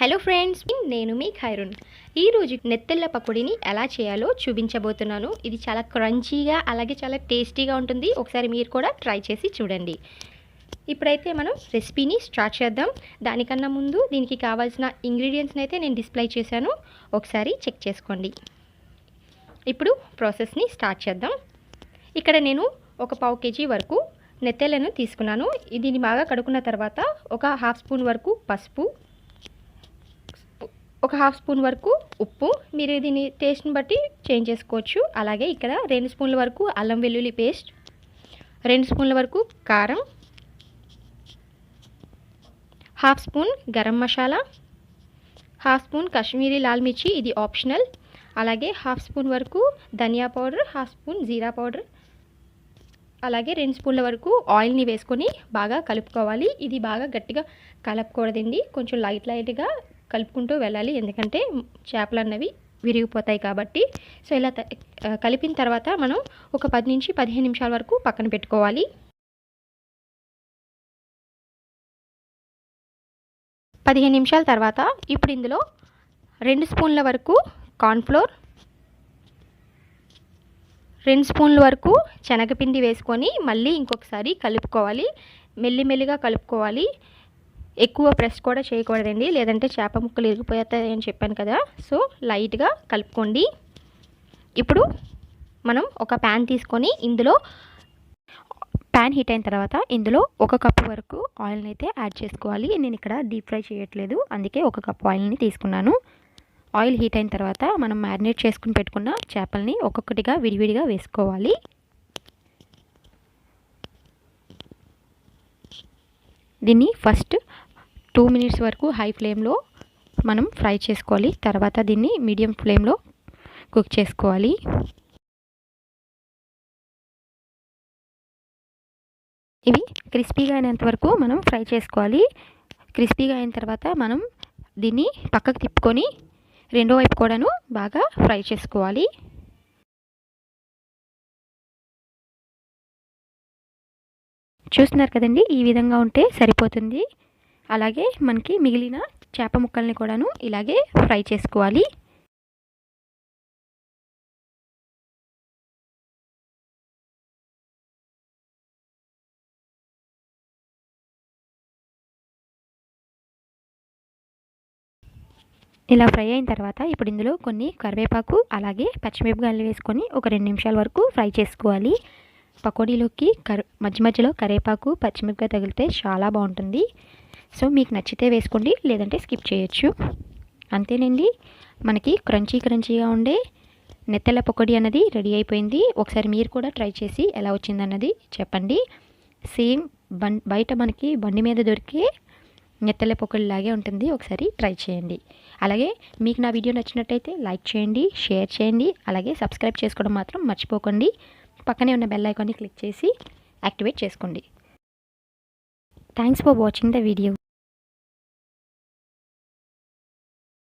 Hello friends, నేను మీ ఖైరున్. ఈరోజు నెత్తెళ్ళ పకోడీని ఎలా చేయాలో చూపించబోతున్నాను. ఇది చాలా క్రంచీగా అలాగే చాలా టేస్టీగా ఉంటుంది. ఒకసారి మీరు కూడా ట్రై చేసి చూడండి. ఇప్పుడైతే మనం రెసిపీని స్టార్ట్ చేద్దాం. దానికన్నా ముందు దీనికి కావాల్సిన ఇంగ్రీడియంట్స్ని అయితే నేను డిస్ప్లే చేశాను, ఒకసారి చెక్ చేసుకోండి. ఇప్పుడు ప్రాసెస్ని స్టార్ట్ చేద్దాం. ఇక్కడ నేను ఒక పావు కేజీ వరకు నెత్తెళ్ళను తీసుకున్నాను. దీన్ని బాగా కడుక్కున్న తర్వాత ఒక హాఫ్ స్పూన్ వరకు పసుపు, ఒక హాఫ్ స్పూన్ వరకు ఉప్పు, మీరు దీని టేస్ట్ని బట్టి చేంజ్ చేసుకోవచ్చు. అలాగే ఇక్కడ 2 స్పూన్ల వరకు అల్లం వెల్లుల్లి పేస్ట్, 2 స్పూన్ల వరకు కారం, half spoon garam masala, half spoon Kashmiri Lal మిర్చి, ఇది ఆప్షనల్. అలాగే హాఫ్ స్పూన్ వరకు ధనియా పౌడర్, హాఫ్ స్పూన్ జీరా పౌడర్, అలాగే 2 స్పూన్ల వరకు ఆయిల్ని వేసుకొని బాగా కలుపుకోవాలి. ఇది బాగా గట్టిగా కలపకూడదండి, కొంచెం లైట్గా కలుపుకుంటూ వెళ్ళాలి, ఎందుకంటే చేపలు అన్నవి విరిగిపోతాయి కాబట్టి. సో ఇలా కలిపిన తర్వాత మనం ఒక 10 నుంచి 15 నిమిషాల వరకు పక్కన పెట్టుకోవాలి. 15 నిమిషాల తర్వాత ఇప్పుడు ఇందులో 2 స్పూన్ల వరకు కార్న్ఫ్లోర్, 2 స్పూన్ల వరకు శనగపిండి వేసుకొని మళ్ళీ ఇంకొకసారి కలుపుకోవాలి. మెల్లిమెల్లిగా కలుపుకోవాలి, ఎక్కువ ప్రెస్ కూడా చేయకూడదండి, లేదంటే చేప ముక్కలు ఇరిగిపోతాయి అని చెప్పాను కదా. సో లైట్గా కలుపుకోండి. ఇప్పుడు మనం ఒక ప్యాన్ తీసుకొని ఇందులో ప్యాన్ హీట్ అయిన తర్వాత ఇందులో 1 కప్పు వరకు ఆయిల్ని అయితే యాడ్ చేసుకోవాలి. నేను ఇక్కడ డీప్ ఫ్రై చేయట్లేదు, అందుకే 1 కప్పు ఆయిల్ని తీసుకున్నాను. ఆయిల్ హీట్ అయిన తర్వాత మనం మ్యారినేట్ చేసుకుని పెట్టుకున్న చేపల్ని ఒక్కొక్కటిగా విడివిడిగా వేసుకోవాలి. దీన్ని ఫస్ట్ 2 మినిట్స్ వరకు హై ఫ్లేమ్లో మనం ఫ్రై చేసుకోవాలి. తర్వాత దీన్ని మీడియం ఫ్లేమ్లో కుక్ చేసుకోవాలి. ఇవి క్రిస్పీగా అయినంత వరకు మనం ఫ్రై చేసుకోవాలి. క్రిస్పీగా అయిన తర్వాత మనం దీన్ని పక్కకు తిప్పుకొని రెండో వైపు కూడాను బాగా ఫ్రై చేసుకోవాలి. చూస్తున్నారు కదండి, ఈ విధంగా ఉంటే సరిపోతుంది. అలాగే మనకి మిగిలిన చేప ముక్కల్ని కూడాను ఇలాగే ఫ్రై చేసుకోవాలి. ఇలా ఫ్రై అయిన తర్వాత ఇప్పుడు ఇందులో కొన్ని కరివేపాకు అలాగే పచ్చిమిరపకాయలు వేసుకొని ఒక 2 నిమిషాల వరకు ఫ్రై చేసుకోవాలి. పకోడీలోకి మధ్య మధ్యలో కరివేపాకు పచ్చిమిరపకాయ తగిలితే చాలా బాగుంటుంది. సో మీకు నచ్చితే వేసుకోండి, లేదంటే స్కిప్ చేయొచ్చు. అంతేనండి, మనకి క్రంచీగా ఉండే నెత్తెళ్ళ పకోడీ అన్నది రెడీ అయిపోయింది. ఒకసారి మీరు కూడా ట్రై చేసి ఎలా వచ్చిందన్నది చెప్పండి. సేమ్ బయట మనకి బండి మీద దొరికే నెత్తెళ్ళ పకోడీ లాగే ఉంటుంది, ఒకసారి ట్రై చేయండి. అలాగే మీకు నా వీడియో నచ్చినట్టయితే లైక్ చేయండి, షేర్ చేయండి, అలాగే సబ్స్క్రైబ్ చేసుకోవడం మాత్రం మర్చిపోకండి. పక్కనే ఉన్న బెల్ ఐకాన్ని క్లిక్ చేసి యాక్టివేట్ చేసుకోండి. Thanks for watching the video.